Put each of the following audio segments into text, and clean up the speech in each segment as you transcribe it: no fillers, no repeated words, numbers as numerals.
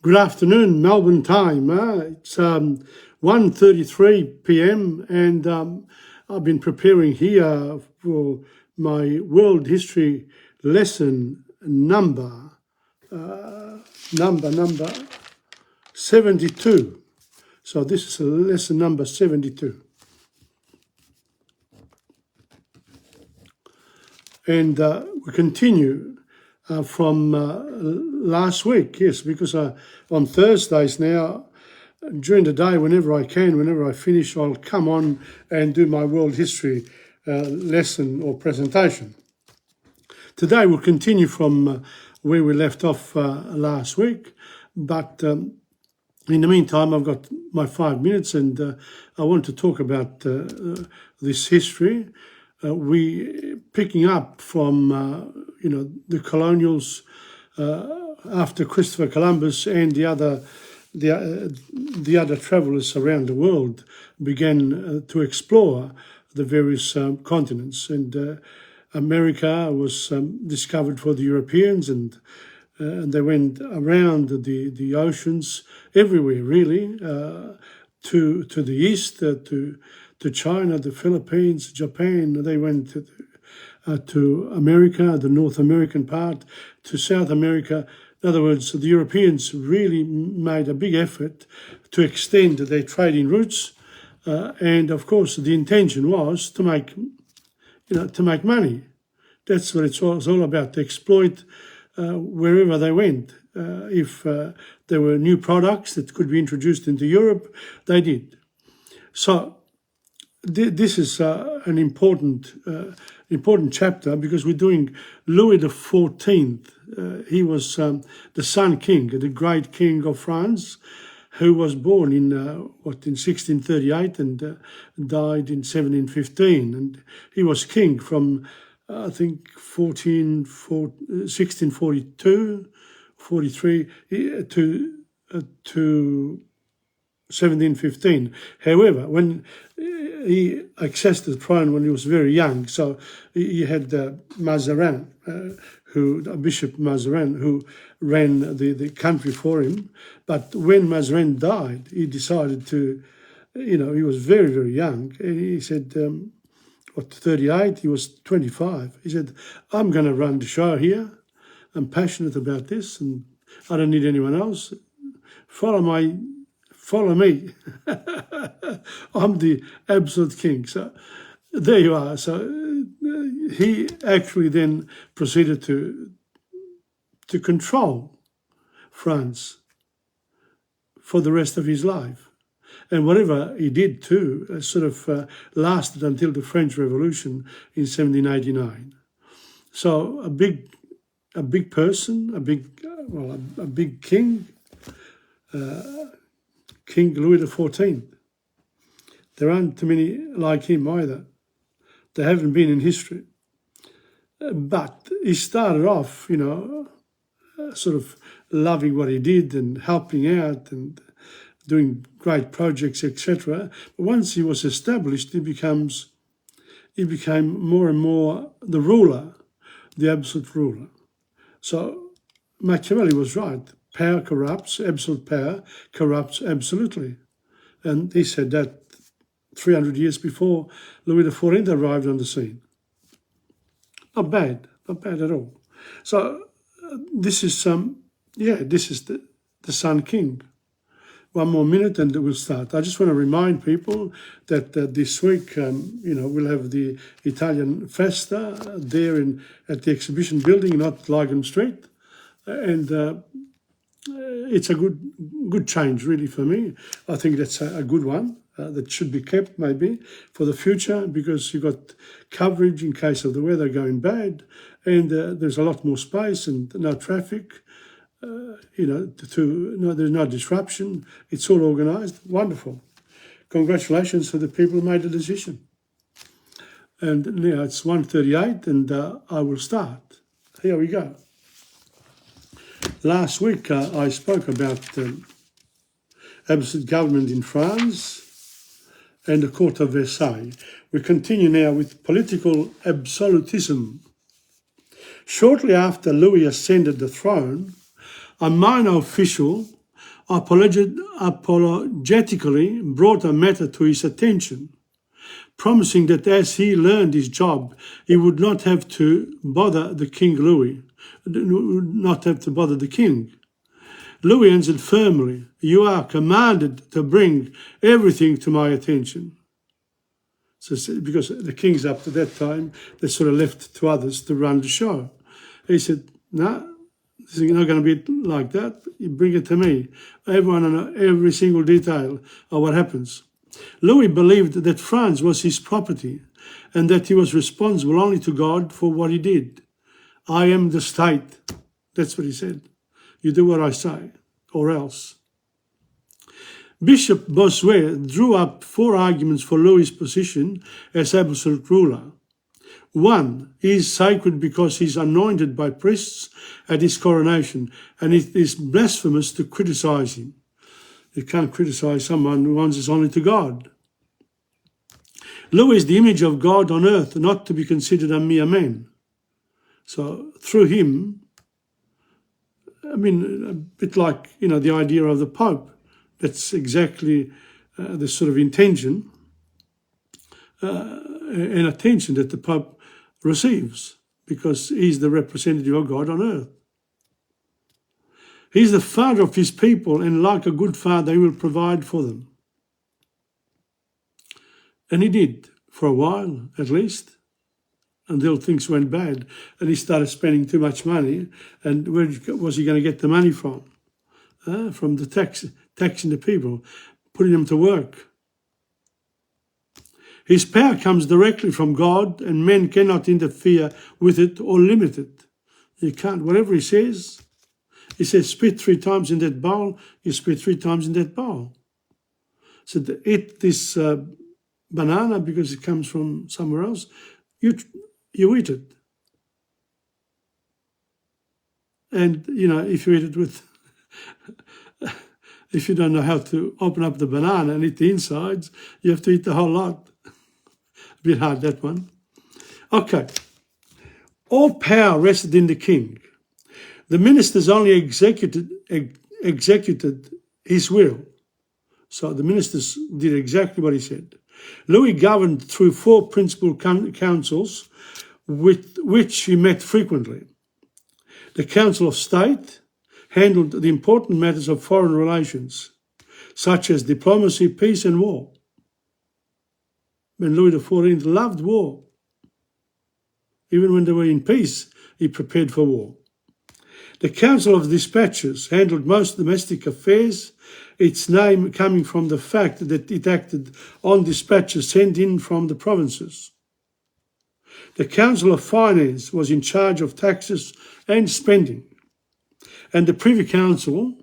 Good afternoon, Melbourne time. It's 1:33 p.m. and I've been preparing here for my world history lesson number 72. So this is lesson number 72. And we continue from last week, yes, because on Thursdays now, during the day, whenever I can, whenever I finish, I'll come on and do my world history lesson or presentation. Today we'll continue from where we left off last week, but in the meantime, I've got my 5 minutes and I want to talk about this history. We picking up from the colonials after Christopher Columbus and the other travellers around the world began to explore the various continents, and America was discovered for the Europeans, and they went around the oceans everywhere really, to the east, to China, the Philippines, Japan. They went to America, the North American part, to South America. In other words, the Europeans really made a big effort to extend their trading routes, and of course the intention was to make money. That's what it was all about, to exploit wherever they went. If there were new products that could be introduced into Europe, they did. So this is an important chapter because we're doing Louis XIV. He was the Sun King, the great King of France, who was born in 1638 and died in 1715. And he was king from, I think, 1642, 43 to 1715. However, when he accessed the throne when he was very young, so he had Mazarin, Bishop Mazarin, who ran the country for him. But when Mazarin died, he decided to, he was very, very young, and he said, 38, he was 25. He said, I'm going to run the show here. I'm passionate about this, and I don't need anyone else. Follow me. I'm the absolute king. So there you are. So he actually then proceeded to control France for the rest of his life. And whatever he did too lasted until the French Revolution in 1789. So a big person, a big king, King Louis XIV. There aren't too many like him either. They haven't been in history. But he started off, loving what he did and helping out and doing great projects, etc. But once he was established, he became more and more the ruler, the absolute ruler. So Machiavelli was right. Power corrupts, absolute power corrupts absolutely. And he said that 300 years before Louis XIV arrived on the scene. Not bad at all. So this is the Sun King. One more minute and we'll start. I just want to remind people that this week, we'll have the Italian Festa there at the exhibition building, not Lygon Street. And it's a good change, really, for me. I think that's a good one that should be kept, maybe, for the future, because you've got coverage in case of the weather going bad, and there's a lot more space and no traffic. There's no disruption. It's all organised. Wonderful. Congratulations to the people who made the decision. And now it's 1:38, and I will start. Here we go. Last week I spoke about absolute government in France and the court of Versailles. We continue now with political absolutism. Shortly after Louis ascended the throne, a minor official apologetically brought a matter to his attention, promising that as he learned his job, he would not have to bother the King Louis, not have to bother the king. Louis answered firmly, "You are commanded to bring everything to my attention." So, because the kings up to that time, they sort of left to others to run the show. He said, "No, this is not going to be like that. You bring it to me. Everyone and every single detail of what happens." Louis believed that France was his property and that he was responsible only to God for what he did. "I am the state." That's what he said. "You do what I say, or else." Bishop Bossuet drew up 4 arguments for Louis' position as absolute ruler. 1, he is sacred because he is anointed by priests at his coronation, and it is blasphemous to criticize him. You can't criticize someone who answers only to God. Louis is the image of God on earth, not to be considered a mere man. So through him, a bit like, the idea of the Pope. That's exactly the sort of intention and attention that the Pope receives, because he's the representative of God on earth. He's the father of his people, and like a good father, he will provide for them. And he did, for a while at least, until things went bad and he started spending too much money. And where was he going to get the money from? From the taxing the people, putting them to work. His power comes directly from God, and men cannot interfere with it or limit it. You can't. Whatever he says, spit 3 times in that bowl, you spit 3 times in that bowl. So to eat this banana because it comes from somewhere else, you eat it. And, if you eat it with... if you don't know how to open up the banana and eat the insides, you have to eat the whole lot. A bit hard, that one. Okay. All power rested in the king. The ministers only executed his will. So the ministers did exactly what he said. Louis governed through 4 principal councils with which he met frequently. The Council of State handled the important matters of foreign relations, such as diplomacy, peace and war. And Louis XIV loved war. Even when they were in peace, he prepared for war. The Council of Dispatches handled most domestic affairs, its name coming from the fact that it acted on dispatches sent in from the provinces. The Council of Finance was in charge of taxes and spending. And the Privy Council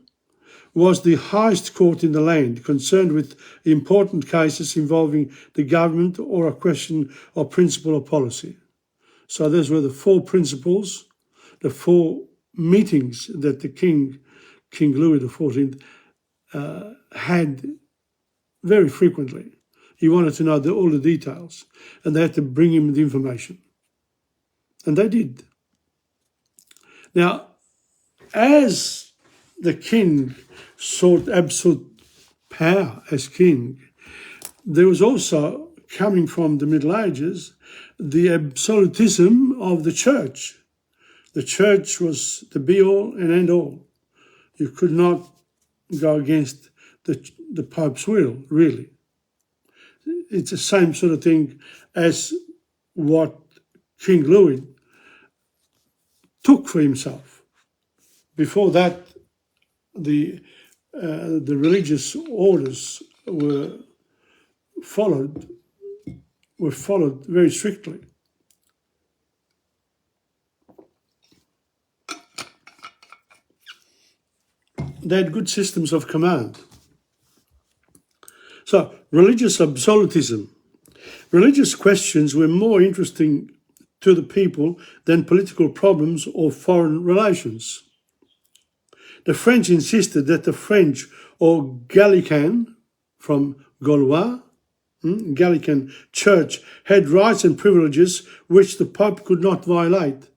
was the highest court in the land, concerned with important cases involving the government or a question of principle or policy. So those were the 4 principles, the 4 meetings that the King Louis XIV, had very frequently. He wanted to know all the details, and they had to bring him the information. And they did. Now, as the king sought absolute power as king, there was also, coming from the Middle Ages, the absolutism of the church. The church was the be-all and end-all. You could not go against the Pope's will, really. It's the same sort of thing as what King Louis took for himself. Before that, the religious orders were followed very strictly. They had good systems of command. So, religious absolutism. Religious questions were more interesting to the people than political problems or foreign relations. The French insisted that the French or Gallican, from Gaulois, Gallican church, had rights and privileges which the Pope could not violate.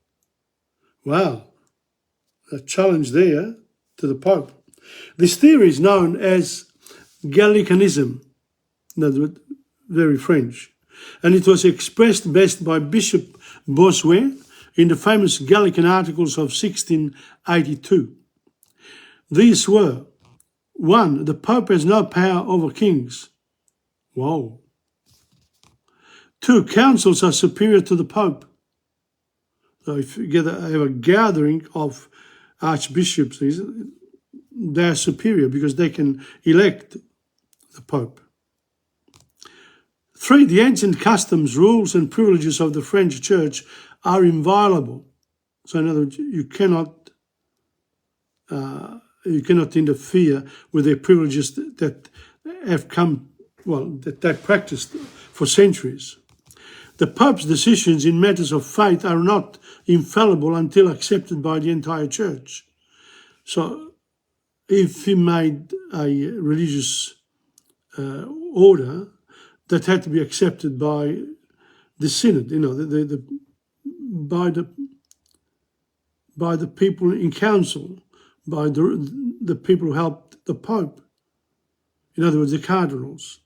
Wow, a challenge there to the Pope. This theory is known as Gallicanism, very French, and it was expressed best by Bishop Bossuet in the famous Gallican Articles of 1682. These were: 1. The Pope has no power over kings. Whoa. 2. Councils are superior to the Pope. So if you have a gathering of archbishops, they're superior because they can elect the Pope. 3. The ancient customs, rules and privileges of the French Church are inviolable. So in other words, you cannot interfere with their privileges that have come, that they practiced for centuries. The Pope's decisions in matters of faith are not infallible until accepted by the entire Church. So if he made a religious order, that had to be accepted by the synod, by the people in council, by the people who helped the Pope. In other words, the cardinals.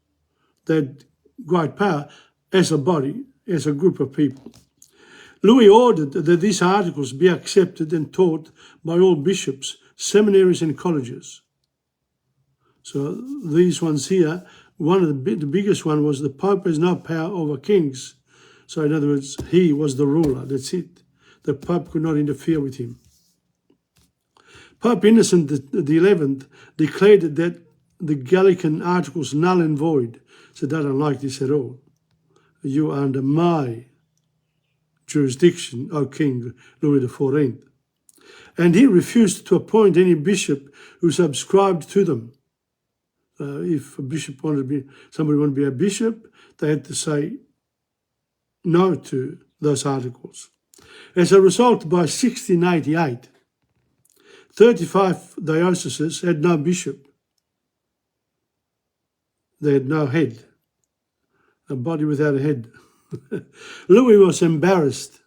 They had great power as a body, as a group of people. Louis ordered that these articles be accepted and taught by all bishops, seminaries and colleges. So these ones here, one of the biggest one was the Pope has no power over kings. So in other words, he was the ruler, that's it. The Pope could not interfere with him. Pope Innocent XI declared that the Gallican Articles null and void. So they don't like this at all. You are under my jurisdiction, O King Louis XIV. And he refused to appoint any bishop who subscribed to them. If a bishop somebody wanted to be a bishop, they had to say no to those articles. As a result, by 1688, 35 dioceses had no bishop. They had no head, a body without a head. Louis was embarrassed.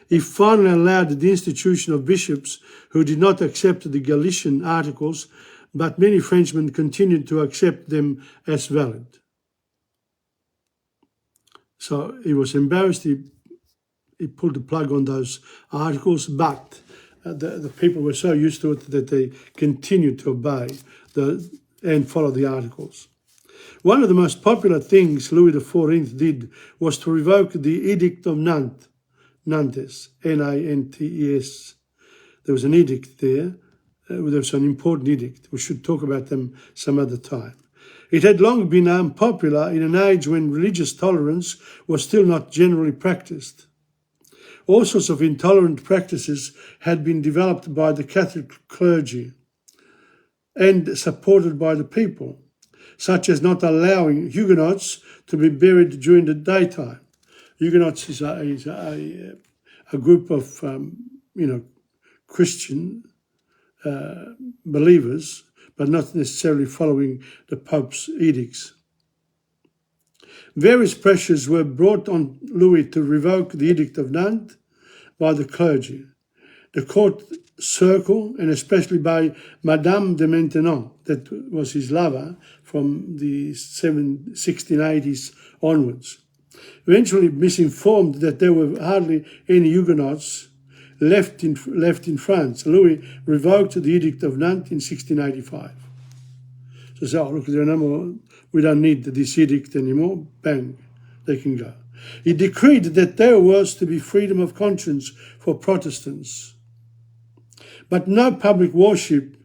He finally allowed the institution of bishops who did not accept the Galician Articles, but many Frenchmen continued to accept them as valid. So he was embarrassed. He pulled the plug on those articles, but the people were so used to it that they continued to obey and follow the articles. One of the most popular things Louis XIV did was to revoke the Edict of Nantes, Nantes. There was an edict there. There was an important edict. We should talk about them some other time. It had long been unpopular in an age when religious tolerance was still not generally practiced. All sorts of intolerant practices had been developed by the Catholic clergy and supported by the people, such as not allowing Huguenots to be buried during the daytime. Huguenots is a group of Christian believers, but not necessarily following the Pope's edicts. Various pressures were brought on Louis to revoke the Edict of Nantes by the clergy, the court circle, and especially by Madame de Maintenon, that was his lover from the 1680s onwards. Eventually misinformed that there were hardly any Huguenots left in France. Louis revoked the Edict of Nantes in 1685. So look, there are no more, we don't need this edict anymore. Bang, they can go. He decreed that there was to be freedom of conscience for Protestants, but no public worship,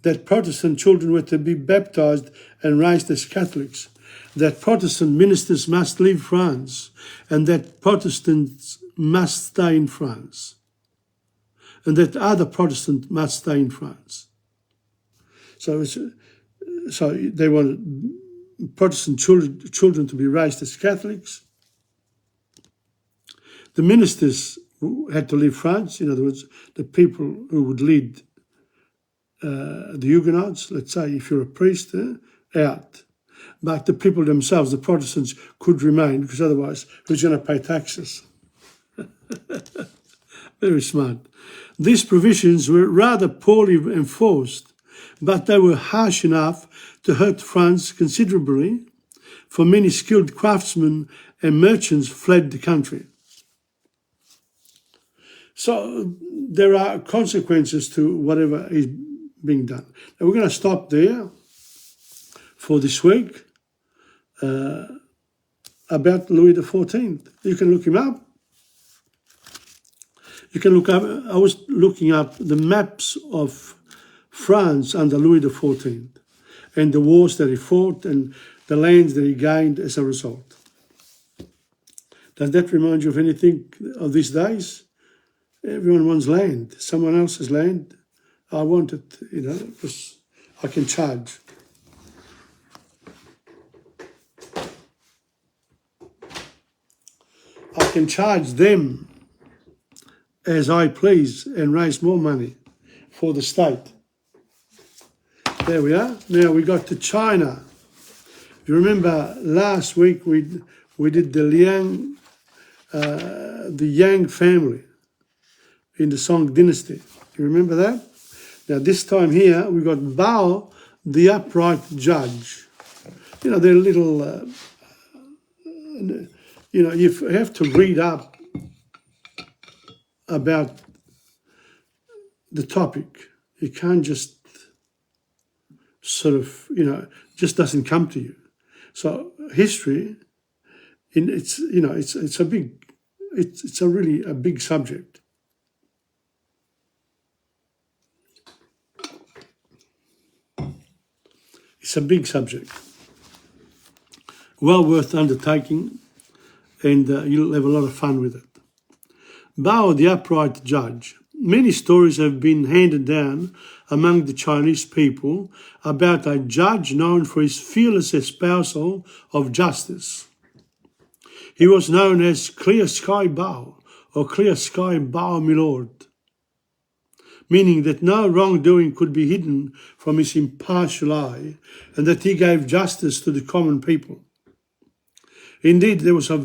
that Protestant children were to be baptized and raised as Catholics, that Protestant ministers must leave France, and that Protestants must stay in France, and that other Protestants must stay in France. So they wanted Protestant children to be raised as Catholics. The ministers had to leave France, in other words, the people who would lead the Huguenots, let's say if you're a priest, out. But the people themselves, the Protestants, could remain, because otherwise who's going to pay taxes? Very smart. These provisions were rather poorly enforced, but they were harsh enough to hurt France considerably, for many skilled craftsmen and merchants fled the country. So there are consequences to whatever is being done. Now we're going to stop there for this week about Louis XIV. You can look him up. You can look up, I was looking up the maps of France under Louis XIV and the wars that he fought and the lands that he gained as a result. Does that remind you of anything of these days? Everyone wants land, someone else's land. I want it, because I can charge. I can charge them as I please and raise more money for the state. There we are. Now we got to China. You remember last week we did the Yang family in the Song dynasty. You remember that? Now this time here we got Bao, the upright judge. They're little. You have to read up about the topic. You can't just sort of, just doesn't come to you. So history, it's a really big subject. It's a big subject. Well worth undertaking, and you'll have a lot of fun with it. Bao, the upright judge. Many stories have been handed down among the Chinese people about a judge known for his fearless espousal of justice. He was known as Clear Sky Bao, or Clear Sky Bao, my lord, meaning that no wrongdoing could be hidden from his impartial eye, and that he gave justice to the common people. Indeed, there was a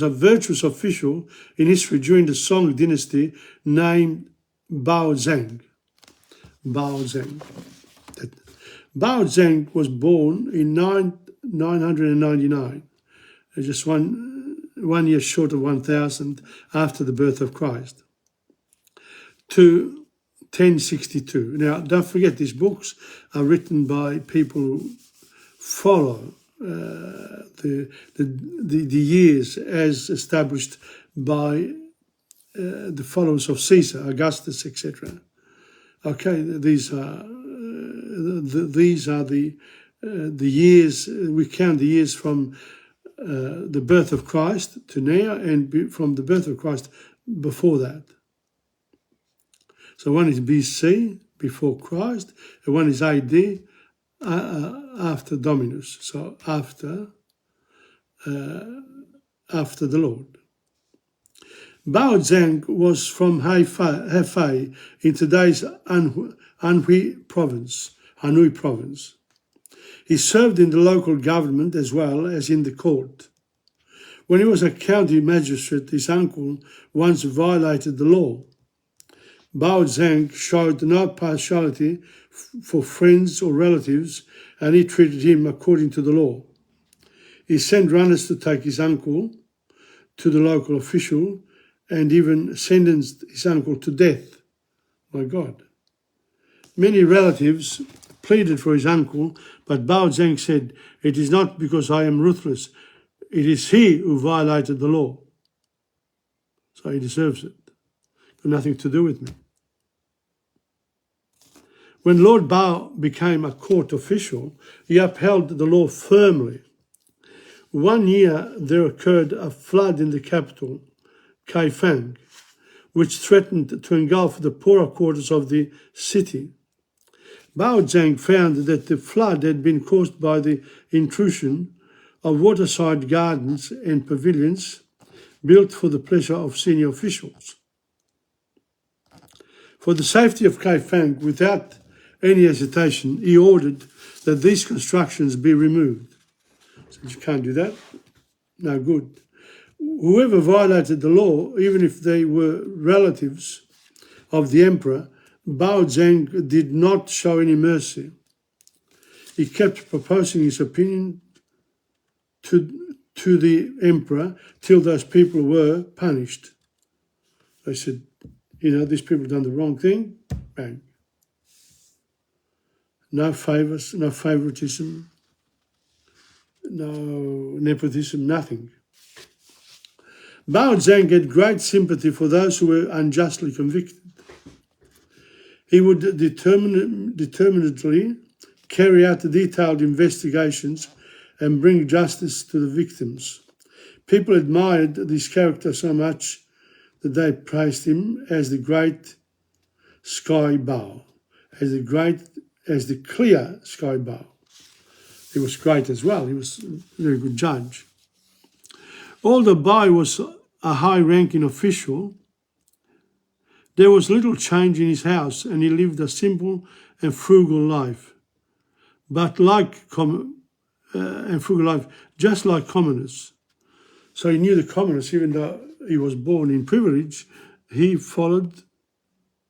virtuous official in history during the Song dynasty named Bao Zhang. Bao Zhang. Bao Zhang was born in 999, just one year short of 1000 after the birth of Christ, to 1062. Now, don't forget, these books are written by people who follow the years as established by the followers of Caesar, Augustus, etc. Okay, these are the years. We count the years from the birth of Christ to now, and from the birth of Christ before that. So one is BC, before Christ, and one is AD, after Dominus, so after the Lord. Bao Zhang was from Hefei in today's Anhui province. He served in the local government as well as in the court. When he was a county magistrate, his uncle once violated the law. Bao Zhang showed no partiality for friends or relatives, and he treated him according to the law. He sent runners to take his uncle to the local official, and even sentenced his uncle to death. My God. Many relatives pleaded for his uncle, but Bao Zhang said, "It is not because I am ruthless. It is he who violated the law. So he deserves it. Got nothing to do with me." When Lord Bao became a court official, he upheld the law firmly. One year there occurred a flood in the capital, Kaifeng, which threatened to engulf the poorer quarters of the city. Bao Zhang found that the flood had been caused by the intrusion of waterside gardens and pavilions built for the pleasure of senior officials. For the safety of Kaifeng, without any hesitation, he ordered that these constructions be removed. So you can't do that? No good. Whoever violated the law, even if they were relatives of the emperor, Bao Zhang did not show any mercy. He kept proposing his opinion to the emperor till those people were punished. They said, these people done the wrong thing, bang. No favours, no favouritism, no nepotism, nothing. Bao Zhang had great sympathy for those who were unjustly convicted. He would determinedly carry out the detailed investigations and bring justice to the victims. People admired this character so much that they praised him as the great Sky Bao, as the clear Sky Bao. He was great as well. He was a very good judge. Although Bao was a high-ranking official, there was little change in his house, and he lived a simple and frugal life. But just like commoners. So he knew the commoners, even though he was born in privilege, he followed,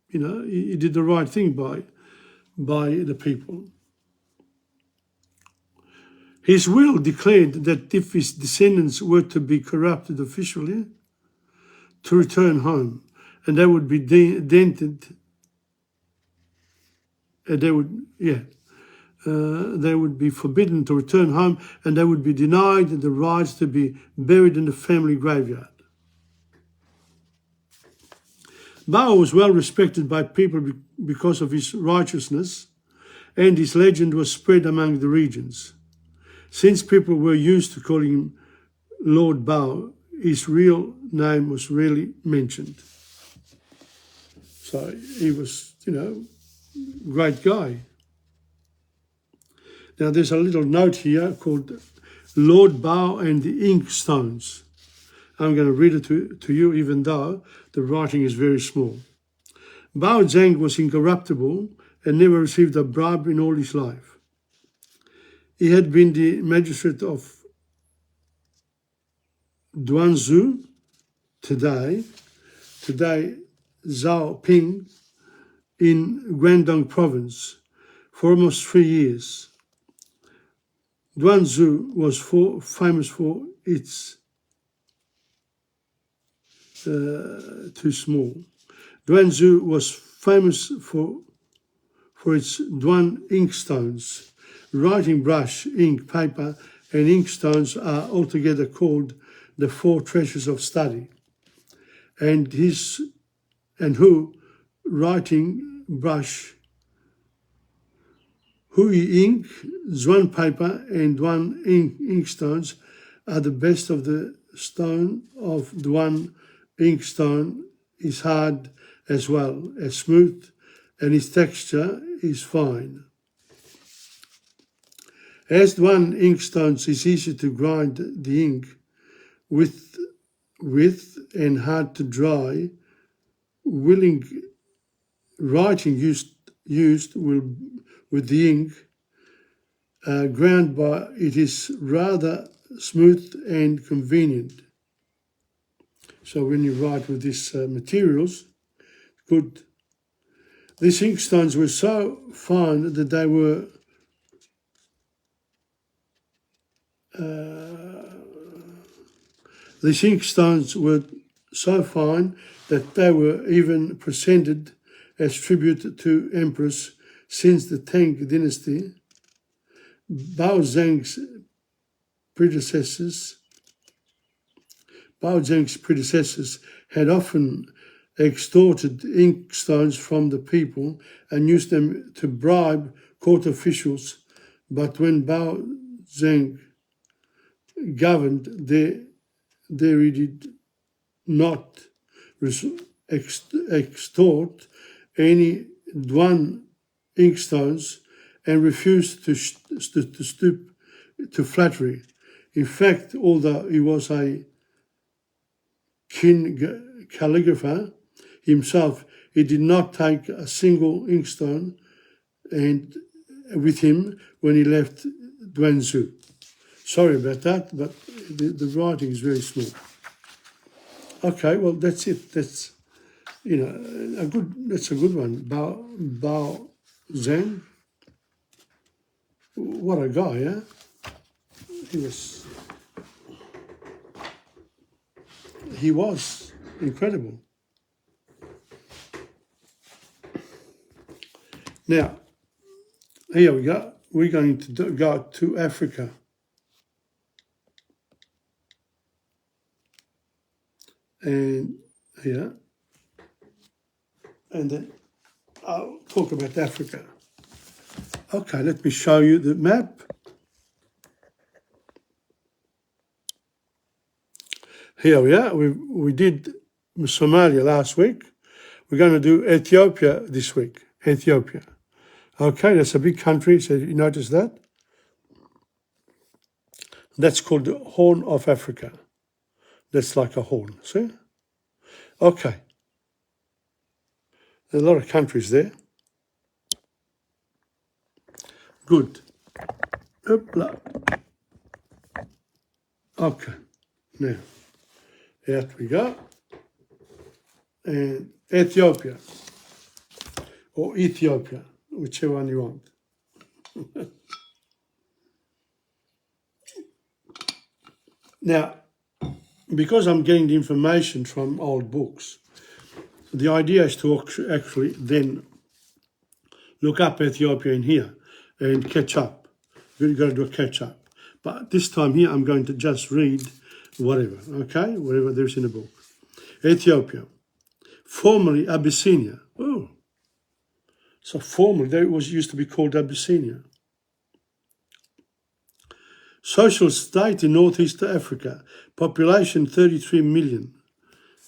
he did the right thing by the people. His will declared that if his descendants were to be corrupted officially, to return home, and they would be dented, they would be forbidden to return home, and they would be denied the rights to be buried in the family graveyard. Bao was well respected by people because of his righteousness, and his legend was spread among the regions. Since people were used to calling him Lord Bao, his real name was rarely mentioned. So he was, great guy. Now there's a little note here called Lord Bao and the Inkstones. I'm going to read it to you, even though the writing is very small. Bao Zhang was incorruptible and never received a bribe in all his life. He had been the magistrate of Duanzhou, today Zhaoping, in Guangdong province, for almost 3 years. Duanzhou was famous for its too small. Duanzhou was famous for its Duan inkstones. Writing brush, ink, paper, and inkstones are altogether called the 4 treasures of study. And writing brush, Hui ink, Zhuan paper, and Duan inkstones are the best of the stone of Duan inkstone is hard as well as smooth, and its texture is fine. As Duan inkstones is easy to grind the ink with and hard to dry, writing used with the ink ground by it is rather smooth and convenient. So when you write with these materials, good. These inkstones were so fine that they were even presented as tribute to emperors since the Tang dynasty. Bao Zhang's predecessors had often extorted inkstones from the people and used them to bribe court officials, but when Bao Zhang governed, there he did not extort any Duan inkstones and refused to stoop to flattery. In fact, although he was a keen calligrapher himself, he did not take a single inkstone with him when he left Duanzhou. Sorry about that, but the writing is very small. Okay, well, that's it. you know, that's a good one. Bao Zhang. What a guy, yeah? He was incredible. Now, here we go. We're going to go to Africa. And here. And then I'll talk about Africa. Okay, let me show you the map. Here we are. We did Somalia last week. We're going to do Ethiopia this week. Ethiopia. Okay, that's a big country. So you notice that? That's called the Horn of Africa. That's like a horn, see? Okay. There are a lot of countries there. Good. Hoopla. Okay. Now, out we go. And Ethiopia. Or Ethiopia, whichever one you want. Now, because I'm getting the information from old books, the idea is to actually then look up Ethiopia in here and catch up. You've got to do a catch up. But this time here, I'm going to just read whatever, okay? Whatever there's in the book. Ethiopia, formerly Abyssinia. Oh, so formerly that used to be called Abyssinia. Social state in Northeast Africa, population 33 million.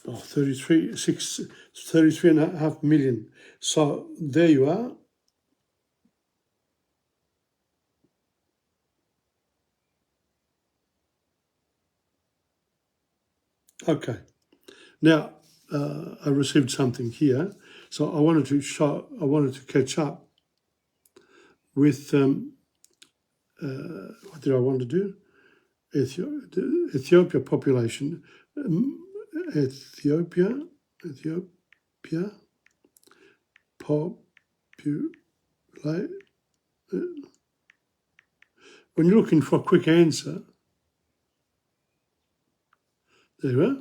Oh, 33.5 million. So there you are. Okay. Now, I received something here. So I wanted to catch up with, what did I want to do? Ethiopia population. Ethiopia populate. When you're looking for a quick answer, there you are.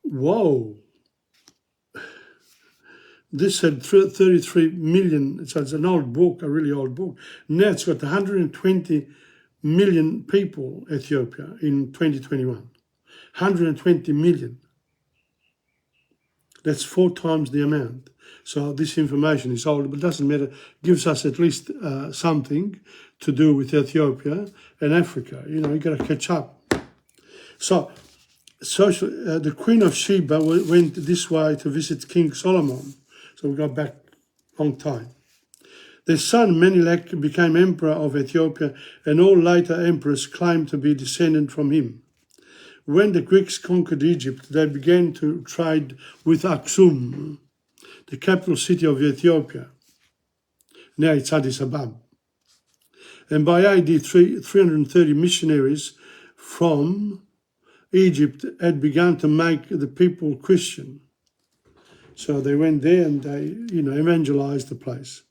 Whoa. This had 33 million, so it's an old book, a really old book. Now it's got 120 million people, Ethiopia, in 2021. 120 million. That's 4 times the amount. So this information is old, but it doesn't matter. It gives us at least something to do with Ethiopia and Africa. You know, you got to catch up. So the Queen of Sheba went this way to visit King Solomon. So we go back a long time. Their son Menelik became emperor of Ethiopia, and all later emperors claimed to be descended from him. When the Greeks conquered Egypt, they began to trade with Aksum, the capital city of Ethiopia. Now it's Addis Ababa. And by AD 330 missionaries from Egypt had begun to make the people Christian. So they went there and they, evangelized the place.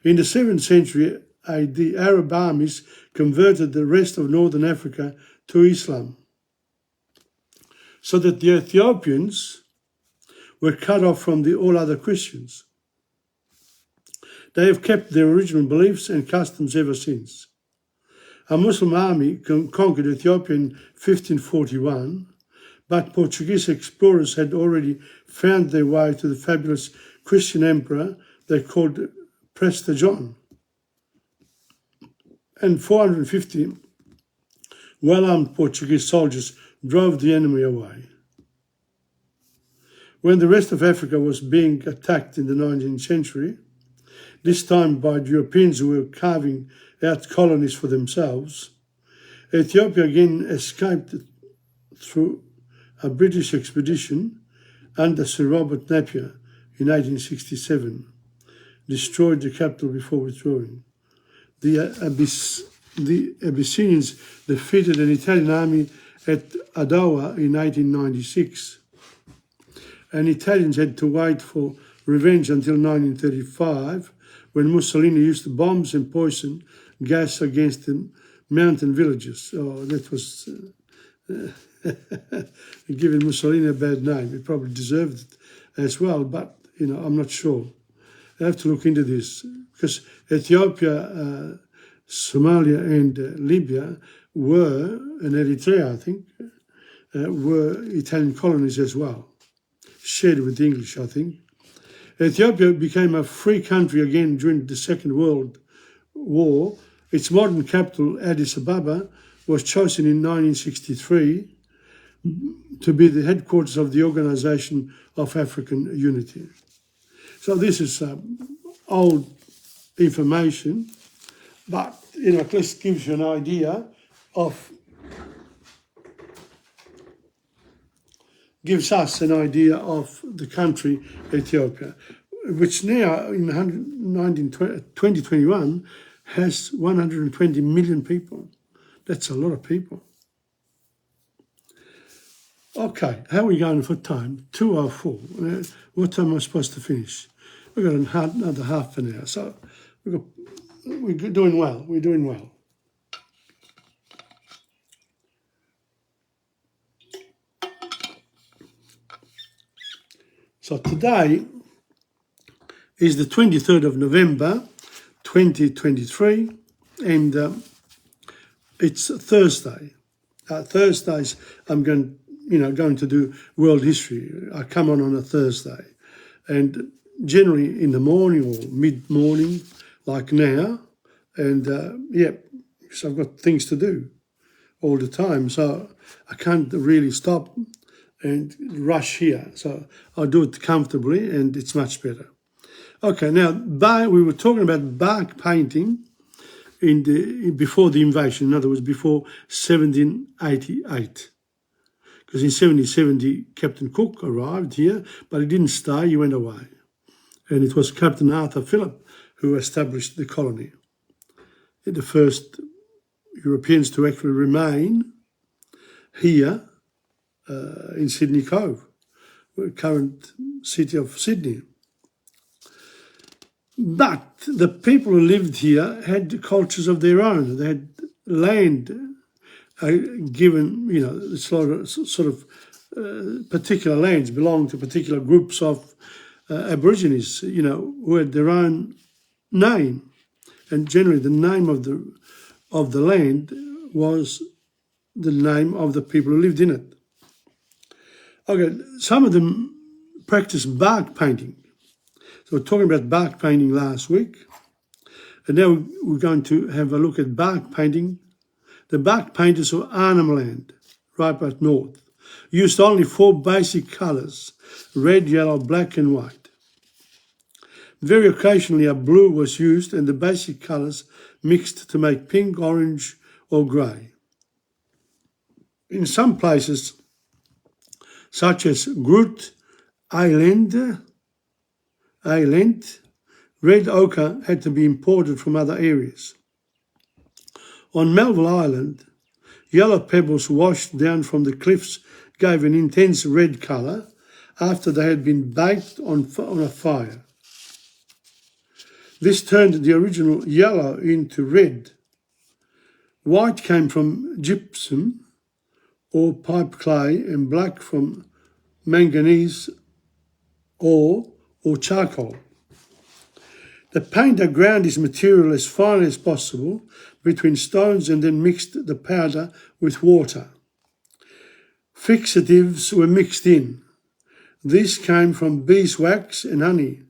In the 7th century AD, Arab armies converted the rest of northern Africa to Islam, so that the Ethiopians were cut off from all other Christians. They have kept their original beliefs and customs ever since. A Muslim army conquered Ethiopia in 1541, but Portuguese explorers had already found their way to the fabulous Christian emperor they called Prester John. And 450 well-armed Portuguese soldiers drove the enemy away. When the rest of Africa was being attacked in the 19th century, this time by Europeans who were carving out colonies for themselves, Ethiopia again escaped through a British expedition under Sir Robert Napier in 1867, destroyed the capital before withdrawing. The Abyssinians defeated an Italian army at Adowa in 1896. and Italians had to wait for revenge until 1935, when Mussolini used bombs and poison gas against the mountain villages. Oh, that was giving Mussolini a bad name. He probably deserved it as well, but, I'm not sure. I have to look into this, because Ethiopia, Somalia and Libya were, and Eritrea, I think, were Italian colonies as well, shared with the English, I think. Ethiopia became a free country again during the Second World War. Its modern capital, Addis Ababa, was chosen in 1963 to be the headquarters of the Organization of African Unity. So this is old information, but at least gives you an idea of, gives us an idea of the country Ethiopia, which now in 2021 has 120 million people. That's a lot of people. Okay, how are we going for time? 2:04. What time am I supposed to finish? We've got another half an hour, so we're doing well. We're doing well. So today is the 23rd of November, 2023, and it's Thursday. Thursdays I'm going to do world history. I come on a Thursday, and generally in the morning or mid-morning, like now, and because I've got things to do all the time, so I can't really stop and rush here. So I'll do it comfortably, and it's much better. Okay, now we were talking about bark painting before the invasion. In other words, before 1788. Because in 1770, Captain Cook arrived here, but he didn't stay, he went away. And it was Captain Arthur Phillip who established the colony. The first Europeans to actually remain here in Sydney Cove, the current city of Sydney. But the people who lived here had cultures of their own. They had land given, sort of particular lands belonged to particular groups of Aborigines, who had their own name. And generally the name of the land was the name of the people who lived in it. Okay, some of them practiced bark painting. So we're talking about bark painting last week. And now we're going to have a look at bark painting. The bark painters of Arnhem Land, right up north, used only 4 basic colours: red, yellow, black and white. Very occasionally a blue was used, and the basic colours mixed to make pink, orange or grey. In some places, such as Groot Island, red ochre had to be imported from other areas. On Melville Island, yellow pebbles washed down from the cliffs gave an intense red colour after they had been baked on a fire. This turned the original yellow into red. White came from gypsum or pipe clay, and black from manganese ore or charcoal. The painter ground his material as fine as possible between stones and then mixed the powder with water. Fixatives were mixed in. These came from beeswax and honey,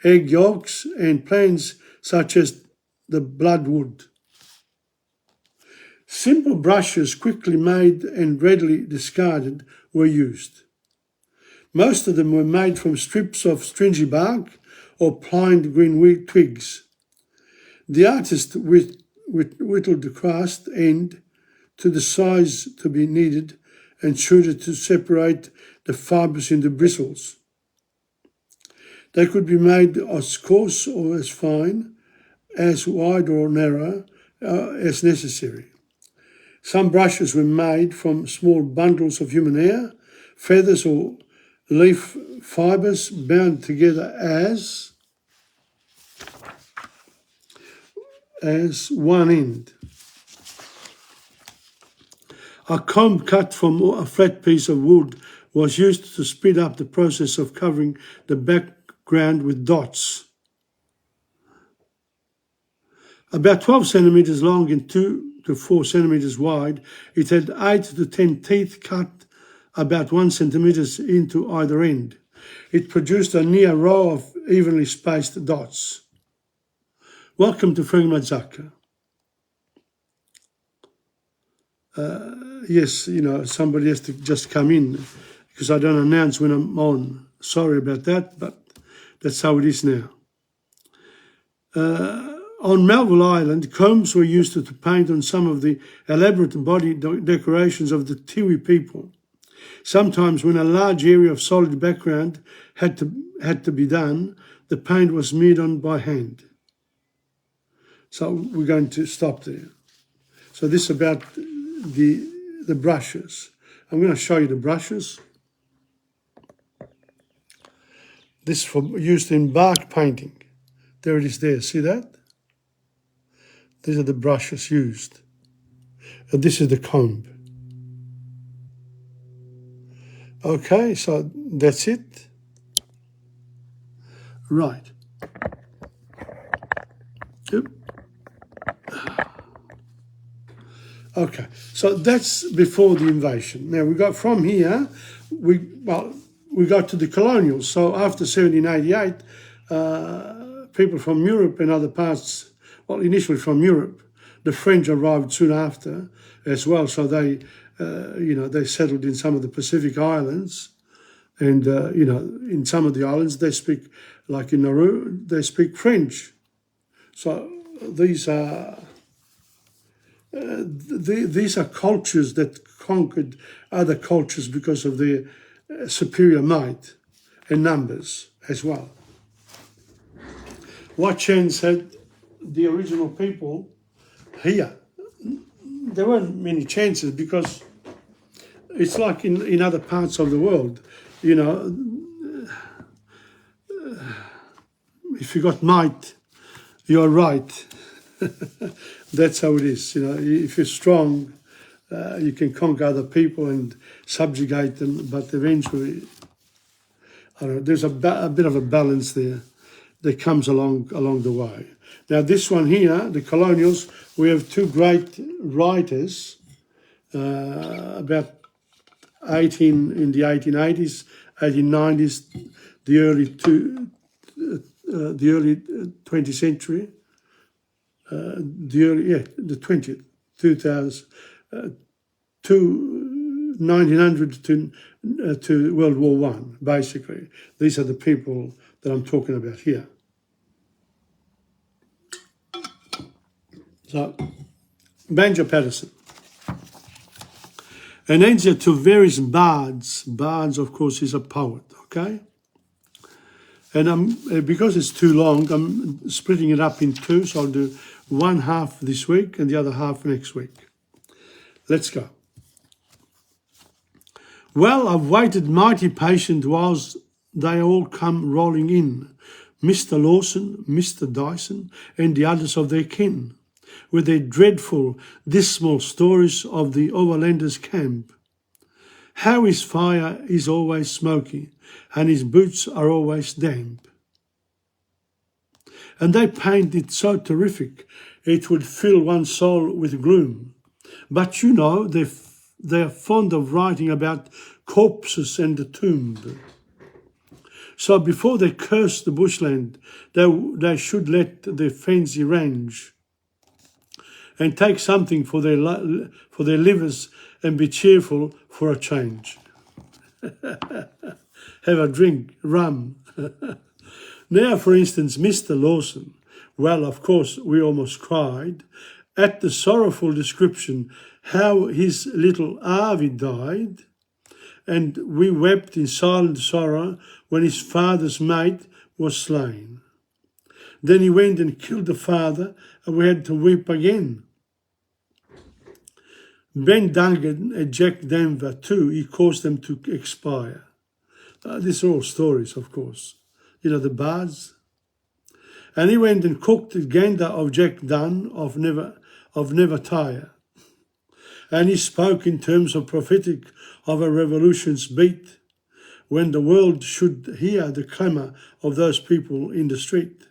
egg yolks and plants such as the bloodwood. Simple brushes quickly made and readily discarded were used. Most of them were made from strips of stringy bark or pliant green twigs. The artist whittled the crust end to the size to be needed and chewed it to separate the fibres into bristles. They could be made as coarse or as fine, as wide or narrow as necessary. Some brushes were made from small bundles of human hair, feathers or leaf fibres bound together as one end. A comb cut from a flat piece of wood was used to speed up the process of covering the background with dots. About 12 centimetres long and 2 to 4 centimetres wide, it had 8 to 10 teeth cut about 1 centimetre into either end. It produced a near row of evenly spaced dots. Welcome to Fragmazaka. Yes, you know, somebody has to just come in because I don't announce when I'm on. Sorry about that, but that's how it is now. On Melville Island, combs were used to paint on some of the elaborate body decorations of the Tiwi people. Sometimes when a large area of solid background had to be done, the paint was smeared on by hand. So we're going to stop there. So this is about the brushes. I'm going to show you the brushes. This is used in bark painting. There it is there, see that? These are the brushes used. And this is the comb. Okay, so that's it. Right. Yep. Okay, so that's before the invasion. Now we got from here, we got to the colonials. So after 1788, people from Europe and other parts, well, initially from Europe, the French arrived soon after as well. So they, they settled in some of the Pacific islands, and in some of the islands they speak, like in Nauru, they speak French. So these are cultures that conquered other cultures because of their superior might and numbers as well. What chance had the original people here? There weren't many chances because it's like in other parts of the world, you know, if you got might, you're right. That's how it is, you know. If you're strong, you can conquer other people and subjugate them, but eventually, I don't know, there's a bit of a balance there that comes along the way. Now this one here, the colonials, we have two great writers, about in the 1880s, 1890s, the early 20th century. The 20th, 2000, 1900 to World War I, basically. These are the people that I'm talking about here. So, Banjo Patterson. An answer to various bards. Bards, of course, is a poet, okay? And because it's too long, I'm splitting it up in two, so I'll do one half this week and the other half next week. Let's go. Well, I've waited mighty patient whilst they all come rolling in, Mr. Lawson, Mr. Dyson, and the others of their kin, with their dreadful, dismal stories of the overlanders' camp. How his fire is always smoky, and his boots are always damp. And they paint it so terrific, it would fill one's soul with gloom. But you know, they are fond of writing about corpses and the tomb. So before they curse the bushland, they should let their fancy range and take something for their livers and be cheerful for a change. Have a drink, rum. Now, for instance, Mr. Lawson, well, of course, we almost cried at the sorrowful description how his little Arvi died, and we wept in silent sorrow when his father's mate was slain. Then he went and killed the father, and we had to weep again. Ben Dungan and Jack Denver, too, he caused them to expire. These are all stories, of course. You know, the bards. And he went and cooked the gander of Jack Dunn of Never Tire. And he spoke in terms of prophetic of a revolution's beat, when the world should hear the clamour of those people in the street.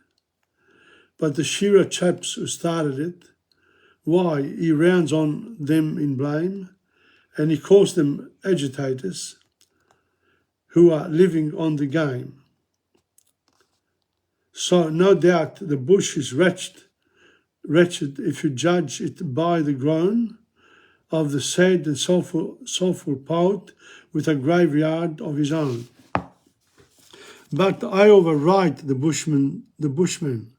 But the shearer chaps who started it, why, he rounds on them in blame, and he calls them agitators who are living on the game. So no doubt the bush is wretched if you judge it by the groan of the sad and soulful poet with a graveyard of his own. But I override the bushmen.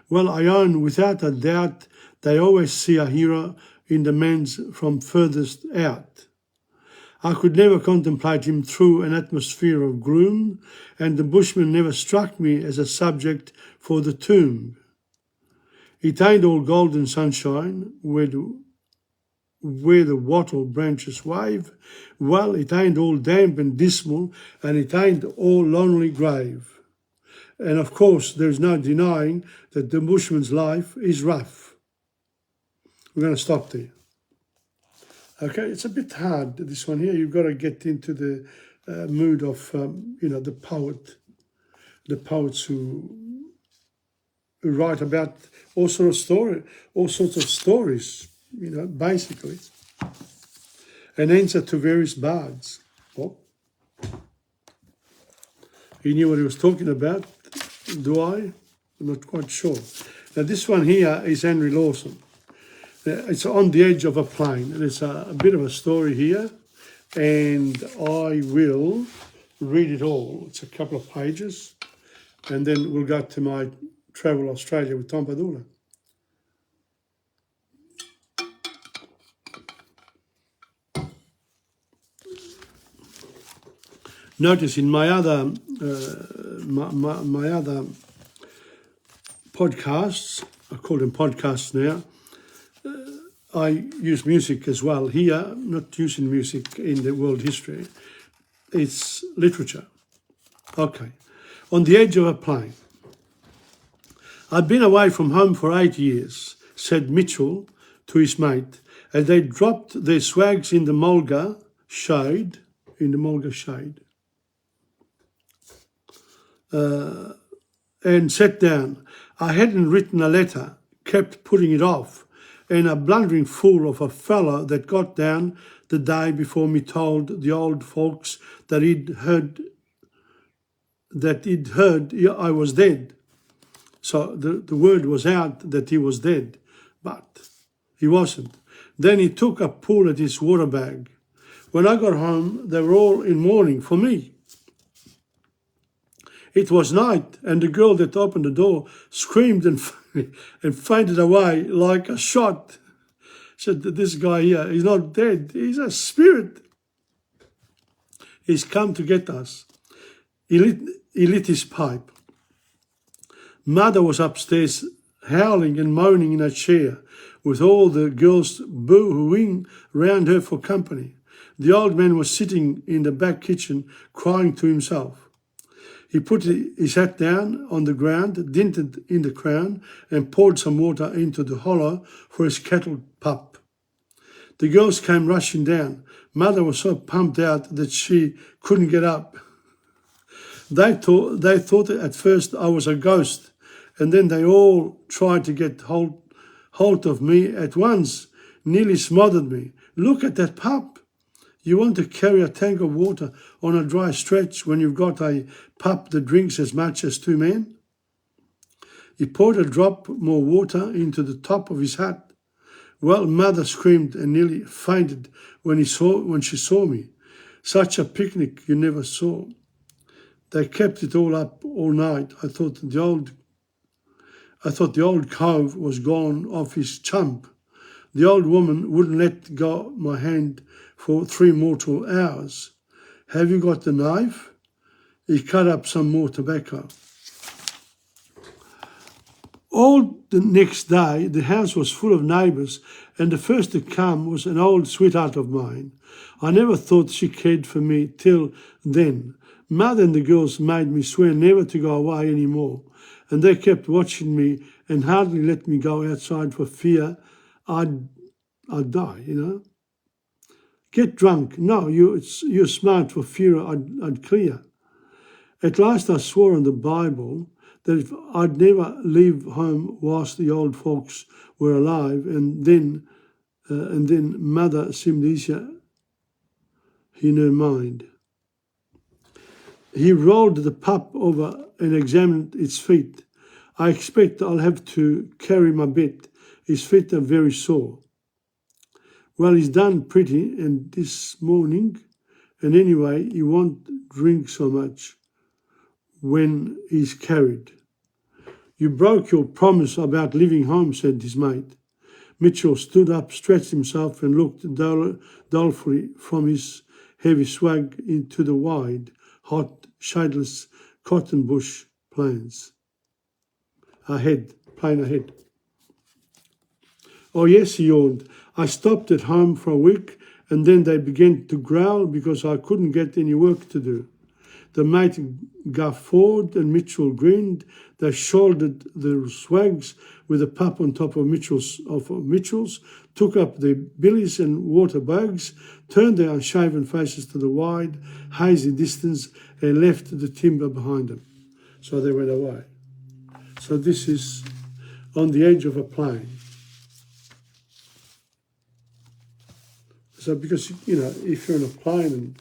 Well, I own without a doubt they always see a hero in the men's from furthest out. I could never contemplate him through an atmosphere of gloom, and the bushman never struck me as a subject for the tomb. It ain't all golden sunshine where the wattle branches wave. Well, it ain't all damp and dismal, and it ain't all lonely grave. And of course, there's no denying that the bushman's life is rough. We're going to stop there. Okay, it's a bit hard, this one here. You've got to get into the mood of, the poets who write about all sorts of stories, basically. An answer to various bards. Well, he knew what he was talking about. Do I? I'm not quite sure. Now, this one here is Henry Lawson. It's On the Edge of a Plain, and it's a bit of a story here, and I will read it all. It's a couple of pages, and then we'll go to my Travel Australia with Tom Padula. Notice in my other my other podcasts, I call them podcasts now, I use music as well. Here, not using music in the world history, it's literature. Okay. On the Edge of a Plain. I'd been away from home for 8 years, said Mitchell to his mate, as they dropped their swags in the mulga shade, and sat down. I hadn't written a letter, kept putting it off, and a blundering fool of a fellow that got down the day before me told the old folks that he'd heard I was dead. So the word was out that he was dead, but he wasn't. Then he took a pull at his water bag. When I got home, they were all in mourning for me. It was night, and the girl that opened the door screamed and fainted away like a shot. Said that this guy here, he's not dead, he's a spirit. He's come to get us. He lit his pipe. Mother was upstairs howling and moaning in a chair, with all the girls boo-hooing round her for company. The old man was sitting in the back kitchen crying to himself. He put his hat down on the ground, dinted in the crown, and poured some water into the hollow for his cattle pup. The girls came rushing down. Mother was so pumped out that she couldn't get up. They thought at first I was a ghost, and then they all tried to get hold of me at once, nearly smothered me. Look at that pup. You want to carry a tank of water on a dry stretch when you've got a pup that drinks as much as 2 men? He poured a drop more water into the top of his hat. Well, Mother screamed and nearly fainted when she saw me. Such a picnic you never saw. They kept it all up all night. I thought the old cove was gone off his chump. The old woman wouldn't let go my hand for 3 mortal hours. Have you got the knife? He cut up some more tobacco. All the next day, the house was full of neighbours, and the first to come was an old sweetheart of mine. I never thought she cared for me till then. Mother and the girls made me swear never to go away anymore, and they kept watching me and hardly let me go outside for fear I'd die, you know. Get drunk. No, you're smart for fear I'd clear. At last I swore on the Bible that if I'd never leave home whilst the old folks were alive, and then Mother seemed easier in her mind. He rolled the pup over and examined its feet. I expect I'll have to carry my bit. His feet are very sore. Well, he's done pretty and this morning, and anyway, he won't drink so much when he's carried. You broke your promise about leaving home, said his mate. Mitchell stood up, stretched himself and looked dolefully from his heavy swag into the wide, hot, shadeless cotton bush plains. Plain ahead. Oh yes, he yawned. I stopped at home for a week and then they began to growl because I couldn't get any work to do. The mate guffawed and Mitchell grinned. They shouldered the swags with a pup on top of Mitchell's, took up their billies and water bags, turned their unshaven faces to the wide, hazy distance and left the timber behind them. So they went away. So this is on the edge of a plain. So because, you know, if you're on a plane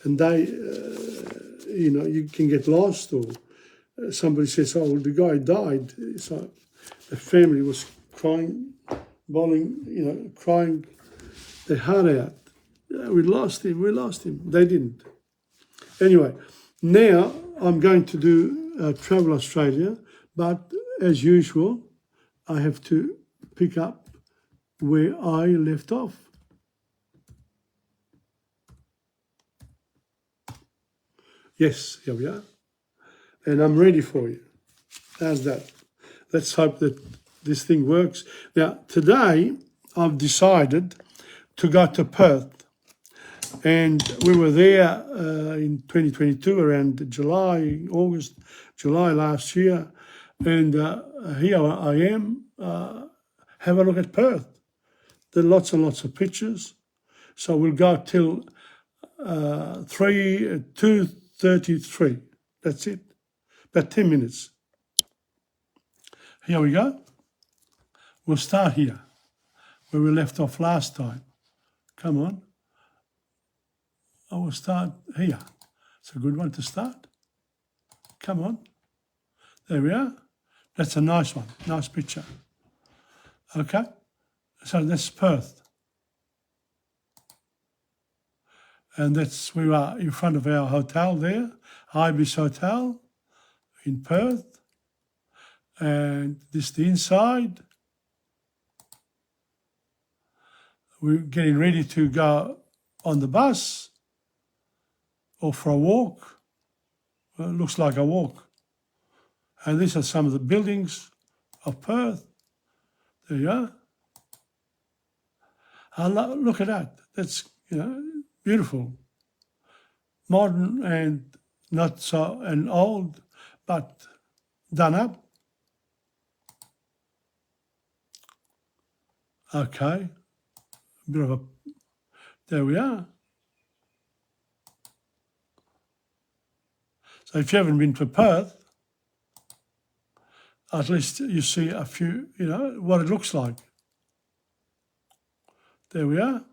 and they, you know, you can get lost or somebody says, oh, well, the guy died. So the family was crying, crying their heart out. We lost him. They didn't. Anyway, now I'm going to do Travel Australia, but as usual, I have to pick up where I left off. Yes, here we are. And I'm ready for you. How's that? Let's hope that this thing works. Now, today I've decided to go to Perth. And we were there in 2022, around July last year. And here I am. Have a look at Perth. There are lots and lots of pictures. So we'll go till 2:33. That's it. About 10 minutes. Here we go. We'll start here, where we left off last time. Come on. I will start here. It's a good one to start. Come on. There we are. That's a nice one. Nice picture. Okay. So that's Perth. And we are in front of our hotel there, Ibis Hotel in Perth. And this is the inside. We're getting ready to go on the bus or for a walk. Well, it looks like a walk. And these are some of the buildings of Perth. There you are. Look at that. That's, you know, beautiful. Modern and not so, and old, but done up. Okay. A bit of a, there we are. So if you haven't been to Perth, at least you see a few, you know, what it looks like. There we are.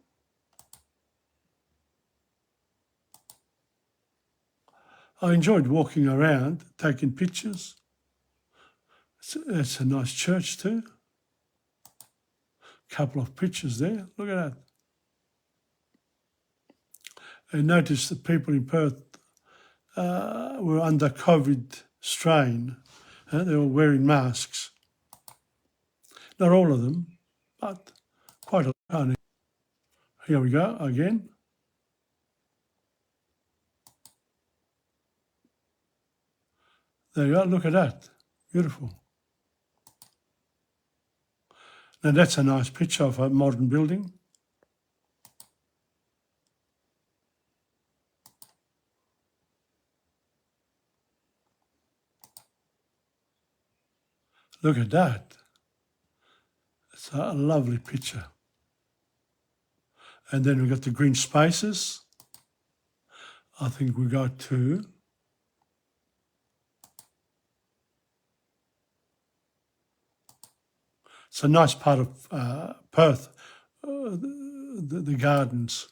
I enjoyed walking around, taking pictures. It's a nice church too. Couple of pictures there. Look at that. And notice the people in Perth were under COVID strain. They were wearing masks. Not all of them, but quite a lot. Here we go again. There you go. Look at that. Beautiful. Now that's a nice picture of a modern building. Look at that. It's a lovely picture. And then we've got the green spaces. I think we go to it's a nice part of Perth, the gardens.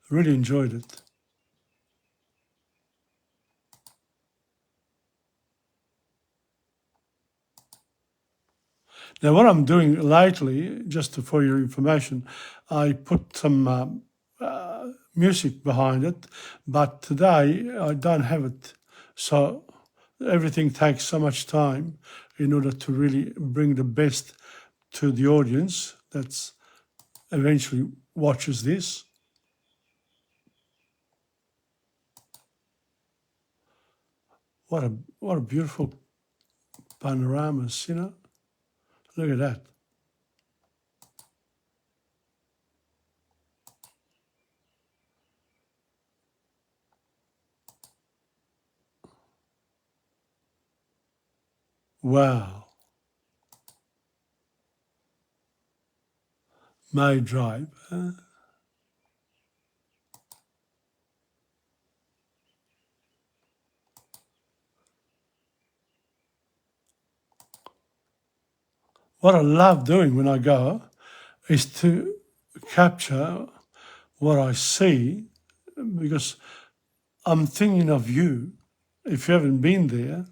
Really enjoyed it. Now, what I'm doing lately, just for your information, I put some music behind it, but today I don't have it. So everything takes so much time in order to really bring the best to the audience that's eventually watches this. What a beautiful panoramas, you know. Look at that. Wow. May Drive. What I love doing when I go is to capture what I see, because I'm thinking of you. If you haven't been there,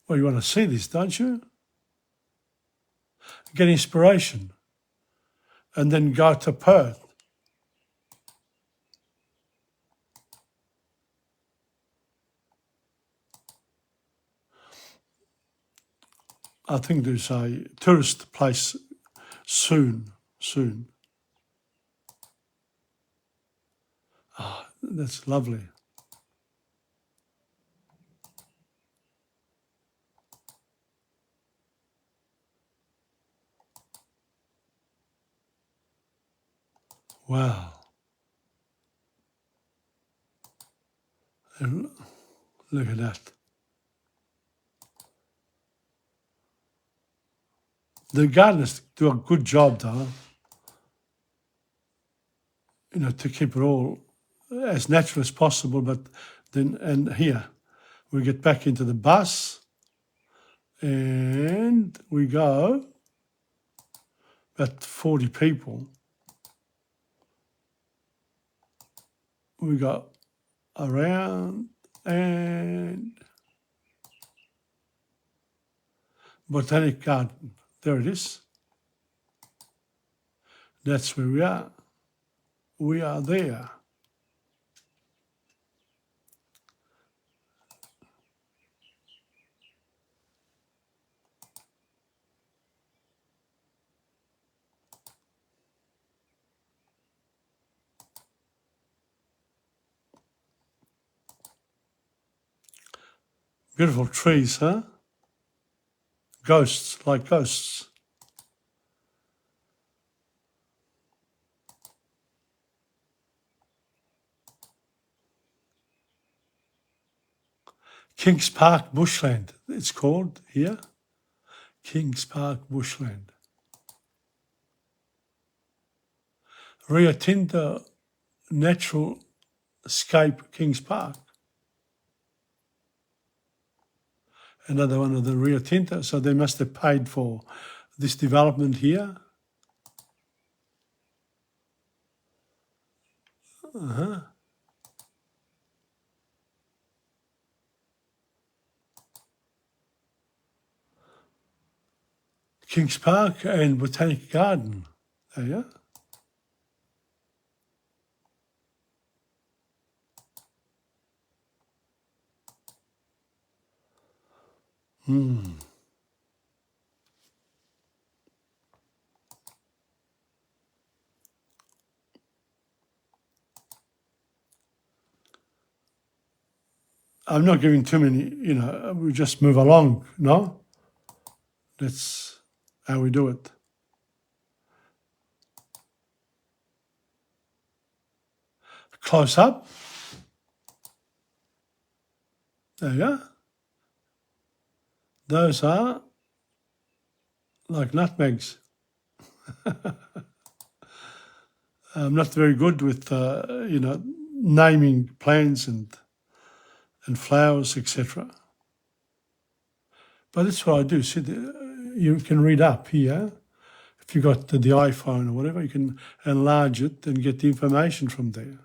well, you want to see this, don't you? Get inspiration and then go to Perth. I think there's a tourist place soon. Ah, that's lovely. Wow. And look at that. The gardeners do a good job, though, you know, to keep it all as natural as possible. But then, and here, we get back into the bus and we go, about 40 people. We go around and Botanic Garden. There it is. That's where we are. We are there. Beautiful trees, huh? Ghosts, like ghosts. Kings Park Bushland, it's called here. Kings Park Bushland. Rio Tinto Natural Escape Kings Park. Another one of the Rio Tinto, so they must have paid for this development here. Kings Park and Botanic Garden. There you are. I'm not giving too many, you know, we just move along, no? That's how we do it. Close up. There you are. Those are like nutmegs. I'm not very good with, naming plants and flowers, etc. But that's what I do. See, you can read up here. If you've got the iPhone or whatever, you can enlarge it and get the information from there.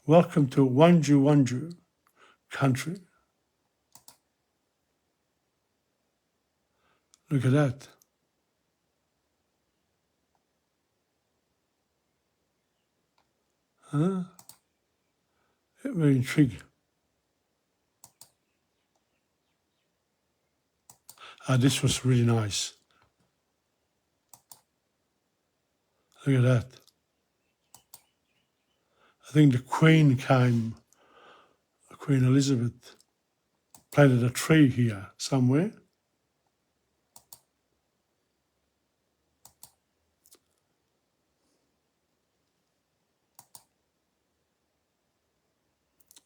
Welcome to Wanju country. Look at that. Huh? Very intriguing. This was really nice. Look at that. I think the Queen came, Queen Elizabeth, planted a tree here somewhere.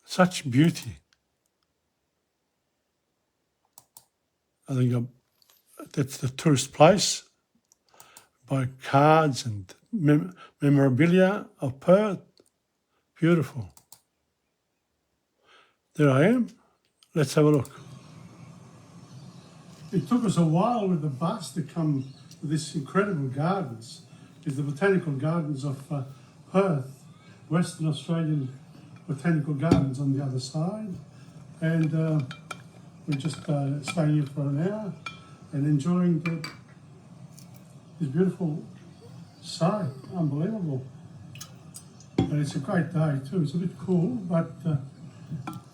Such beauty. I think that's the tourist place. Buy cards and memorabilia of Perth. Beautiful. There I am. Let's have a look. It took us a while with the bus to come to this incredible gardens. It's the Botanical Gardens of Perth, Western Australian Botanical Gardens on the other side. And we're just staying here for an hour and enjoying this beautiful site. Unbelievable. And it's a great day too. It's a bit cool, but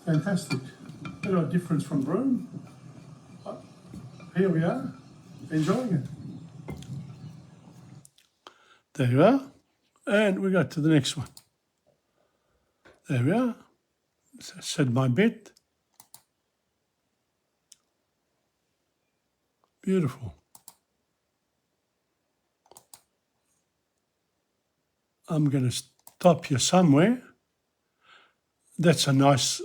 fantastic. A bit of a difference from Broome. But here we are, enjoying it. There you are. And we got to the next one. There we are. Said my bit. Beautiful. I'm going to stop here somewhere. That's a nice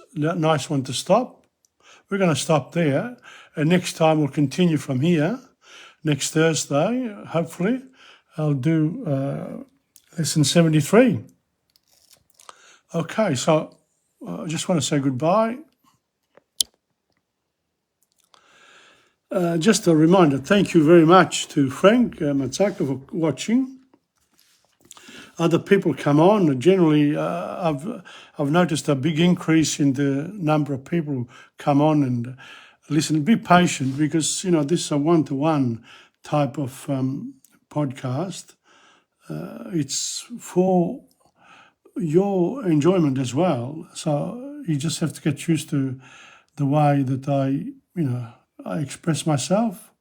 one to stop. We're going to stop there, and next time we'll continue from here. Next Thursday, hopefully, I'll do lesson 73. Okay, so I just want to say goodbye. Just a reminder, thank you very much to Frank Matsaka for watching. Other people come on. Generally, I've noticed a big increase in the number of people who come on and listen. Be patient because, this is a one-to-one type of podcast. It's for your enjoyment as well. So you just have to get used to the way that I express myself.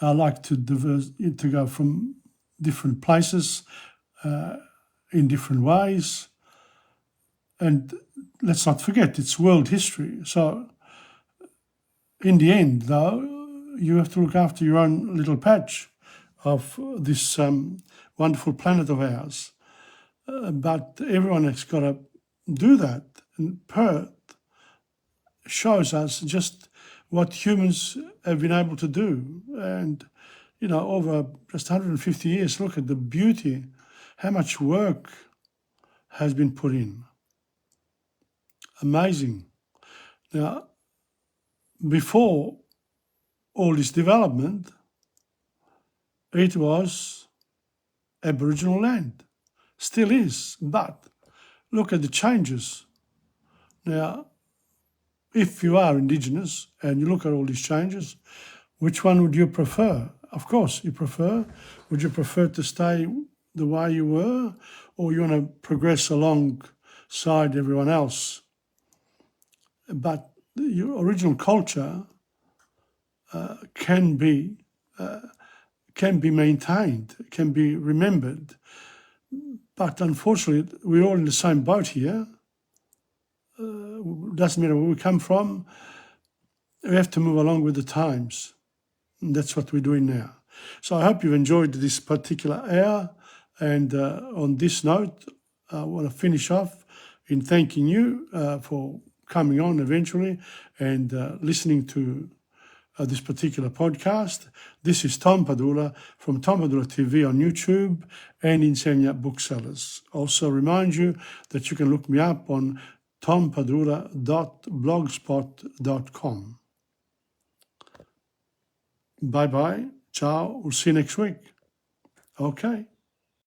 I like to go from different places in different ways. And let's not forget, it's world history. So in the end, though, you have to look after your own little patch of this wonderful planet of ours. But everyone has got to do that. And Perth shows us just what humans have been able to do. And, over just 150 years, look at the beauty, how much work has been put in. Amazing. Now, before all this development, it was Aboriginal land. Still is, but look at the changes. Now, if you are Indigenous and you look at all these changes, which one would you prefer? Of course, would you prefer to stay the way you were, or you want to progress alongside everyone else? But your original culture can be maintained, can be remembered. But unfortunately, we're all in the same boat here. Doesn't matter where we come from. We have to move along with the times. And that's what we're doing now. So I hope you've enjoyed this particular hour. And on this note, I want to finish off in thanking you for coming on eventually and listening to this particular podcast. This is Tom Padula from TomPadulaTV on YouTube and Insegna Booksellers. Also remind you that you can look me up on TomPadula.blogspot.com. Bye-bye. Ciao. We'll see you next week. Okay.